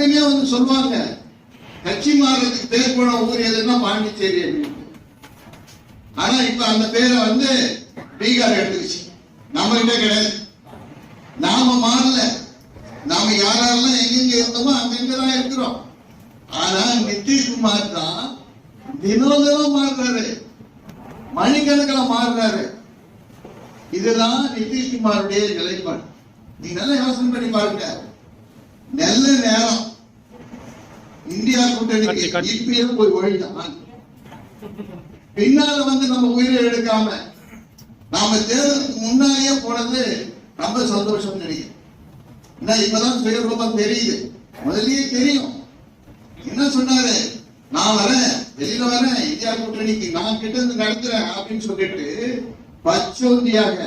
எப்பயுமே வந்து சொல்லுவாங்க கட்சி மாறுறதுக்கு பேர் போன ஊர் எதுன்னா பாண்டிச்சேரி அப்படின்னு. ஆனா இப்ப அந்த பேரை வந்து பீகார் எடுத்துக்கிச்சு. நம்ம கிட்ட கிடையாது. நாம மாறல. நாம யாரெல்லாம் எங்கெங்க இருந்தோமோ அங்கதான் இருக்கிறோம். ஆனா நிதிஷ்குமார் தான் தினம் மாறுறாரு, மணிக்கணக்கில் மாறுறாரு. இதுதான் நிதிஷ்குமாருடைய நிலைப்பாடு. நீங்க நல்லா யோசனை பண்ணி பாருங்க. நல்ல நேரம் இந்தியா கூட்டணிக்கு இப்பயே போய் ஒழிதான். பின்னால வந்து நம்ம உயிரை எடுக்காம நாம தேர்தலுக்கு முன்னாலேயே போனது ரொம்ப சந்தோஷம் நினைக்கிறேன். இப்பதான் சுயரூபம் தெரியுது. முதல்லயே தெரியும். என்ன சொன்னாரு, நான் வரேன், வெளியில வரேன், இந்தியா கூட்டணிக்கு நான் கிட்ட இருந்து நடத்துறேன் அப்படின்னு சொல்லிட்டு பச்சோந்தியாக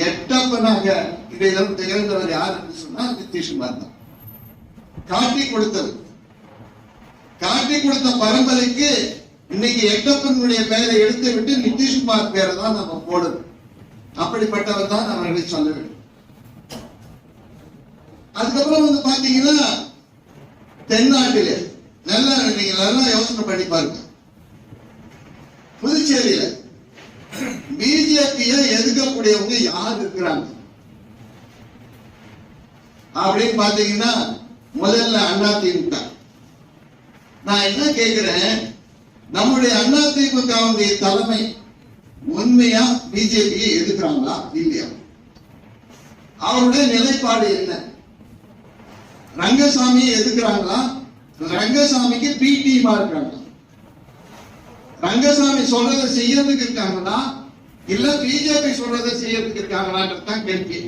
எட்டப்பனாக இதை திகழ்ந்தவர் யார் என்று சொன்னா நிதிஷ்குமார் தான். காட்டி கொடுத்த பரம்பரைக்கு இன்னைக்கு எட்டப்பனுடைய பெயரை எடுத்து விட்டு நிதிஷ்குமார் பேரை தான் நம்ம போடுது. அப்படிப்பட்டவர் தான் அவர்களை சொல்ல வேண்டும். அதுக்கப்புறம் வந்து பாத்தீங்கன்னா தென்னாட்டிலே நீங்க நல்லா யோசனை பண்ணி பாருங்க. புதுச்சேரியில பிஜேபியை எதிர்க்கக்கூடியவங்க யார் இருக்கிறாங்க அப்படின்னு பாத்தீங்கன்னா முதல்ல அதிமுக. நான் என்ன கேட்கிறேன், நம்முடைய அதிமுகவுடைய தலைமை உண்மையா பிஜேபியை எதிர்க்கிறாங்களா இல்லையா? அவருடைய நிலைப்பாடு என்ன? ரங்கசாமியை எதிர்க்கிறாங்களா? ரங்கசாமிக்கு பி டீமா இருக்காங்க. ரங்கசாமி சொல்றதை செய்யறதுக்கு இருக்காங்களா இல்ல பிஜேபி சொல்றதை செய்யறதுக்கு இருக்காங்களான்றதுதான் கேள்வி.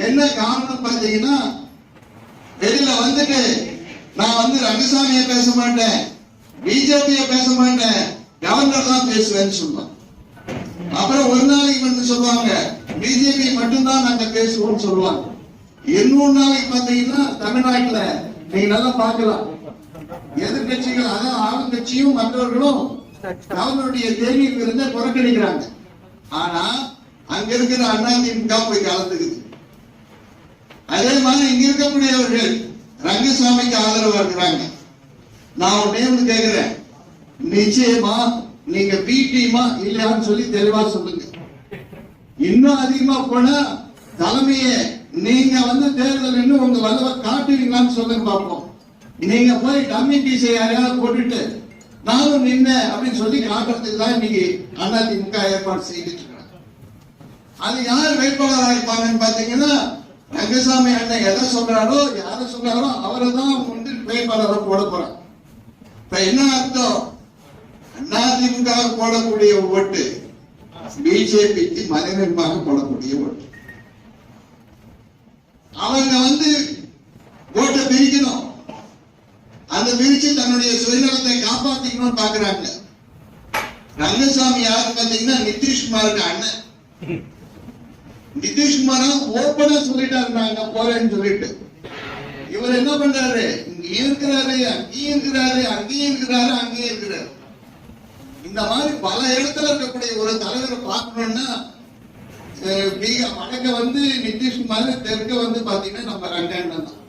என்ன காரணம் பாத்தீங்கன்னா, வெளியில வந்துட்டு நான் வந்து ரங்கசாமியை பேச மாட்டேன், பிஜேபியை பேச மாட்டேன், கவர்னர் தான் பேசுவேன்னு சொல்லுவாங்க. அப்புறம் ஒரு நாளைக்கு வந்து சொல்லுவாங்க பிஜேபி மட்டும்தான் நாங்க பேசுவோம் சொல்லுவாங்க. இன்னொரு நாளைக்கு பாத்தீங்கன்னா தமிழ்நாட்டுல நீங்க நல்லா பார்க்கலாம், எதிர்கட்சிகள் அதாவது ஆளுங்கட்சியும் மற்றவர்களும் கவர்னருடைய தேர்தல் விருந்தை புறக்கணிக்கிறாங்க. ஆனா அங்க இருக்கிற அதிமுக போய் கலந்துக்குது. அதே மாதிரி இங்க இருக்கக்கூடியவர்கள் ரங்கசாமிக்கு ஆதரவா இருக்கிறாங்க. நான் உடனே வந்து கேட்கிறேன், நிச்சயமா நீங்க பி டீமா இல்லையான்னு சொல்லி தெளிவா சொல்லுங்க. இன்னும் அதிகமா போனா தலைமையை நீங்க வந்து தேர்தல் இன்னும் உங்க வலுவை காட்டுவீங்களான்னு சொல்லுங்க பார்ப்போம். நீங்க போய் டம்மி டீசை யாரையாவது போட்டுட்டு நானும் நின்ன அப்படின்னு சொல்லி காட்டுறதுக்கு தான் இன்னைக்கு அதிமுக ஏற்பாடு செய்துட்டு இருக்காங்க. அது யார் வேட்பாளராக இருப்பாங்கன்னு பாத்தீங்கன்னா, ரங்கசாமி அண்ணன் எதை சொல்றாரோ யாரை சொல்றாரோ அவரை தான் வந்து வேட்பாளராக போட போறாங்க. இப்ப என்ன அர்த்தம், அதிமுக போடக்கூடிய ஓட்டு பிஜேபிக்கு மறைமுகமாக போடக்கூடிய ஓட்டு. அவங்க வந்து ஓட்டை பிரிக்கணும், அந்த பிரிச்சு தன்னுடைய சுயநலத்தை காப்பாத்திக்கணும் பாக்குறாங்க. ரங்கசாமி யாரு பாத்தீங்கன்னா நிதிஷ்குமாருக்கு அண்ணன். நிதிஷ்குமார் ஓப்பனா சொல்லிட்டாரு நாங்க போறேன்னு சொல்லிட்டு. இவர் என்ன பண்றாரு, இங்க இருக்கிறாரு, அங்கேயும் இருக்கிறாரு, அங்கேயும் இருக்கிறாரு, அங்கேயும் இருக்கிறாரு. இந்த மாதிரி பல இடத்துல இருக்கக்கூடிய ஒரு தலைவரை பார்க்கணும்னா வடக்க வந்து நிதிஷ்குமார், தெற்க வந்து பாத்தீங்கன்னா நம்ம ரங்கண்ணன் தான்.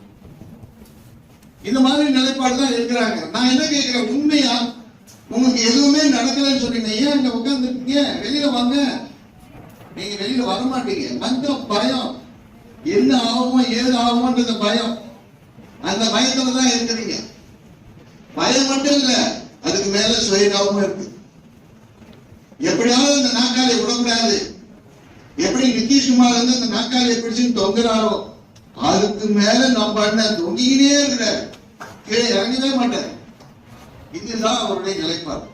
இந்த மாதிரி நிலைப்பாடு தான் இருக்கிறாங்க. நான் என்ன கேட்கிறேன், உண்மையா உங்களுக்கு எதுவுமே நடக்கலன்னு சொன்னீங்க, ஏன் இங்க உட்கார்ந்து இருக்கீங்க? வெளியில வாங்க. நீங்க வெளியில வர மாட்டீங்க. கொஞ்சம் பயம், என்ன ஆகுமோ ஏது ஆகுமோன்றது பயம். அந்த பயத்துல தான் இருக்கிறீங்க. பயம் மட்டும் இல்ல, அதுக்கு மேல சுயநலமும் இருக்கு. எப்படியாவது இந்த நாக்காளி விடக்கூடாது. எப்படி நிதிஷ்குமார் வந்து இந்த நாக்காளியை பிடிச்சுன்னு தொங்குறாரோ அதுக்கு மேல நம்ம அண்ணன் தொங்கிக்கிட்டே இருக்கிறார், கீழே இறங்கவே மாட்டார். இதுதான் அவருடைய நிலைப்பாடு.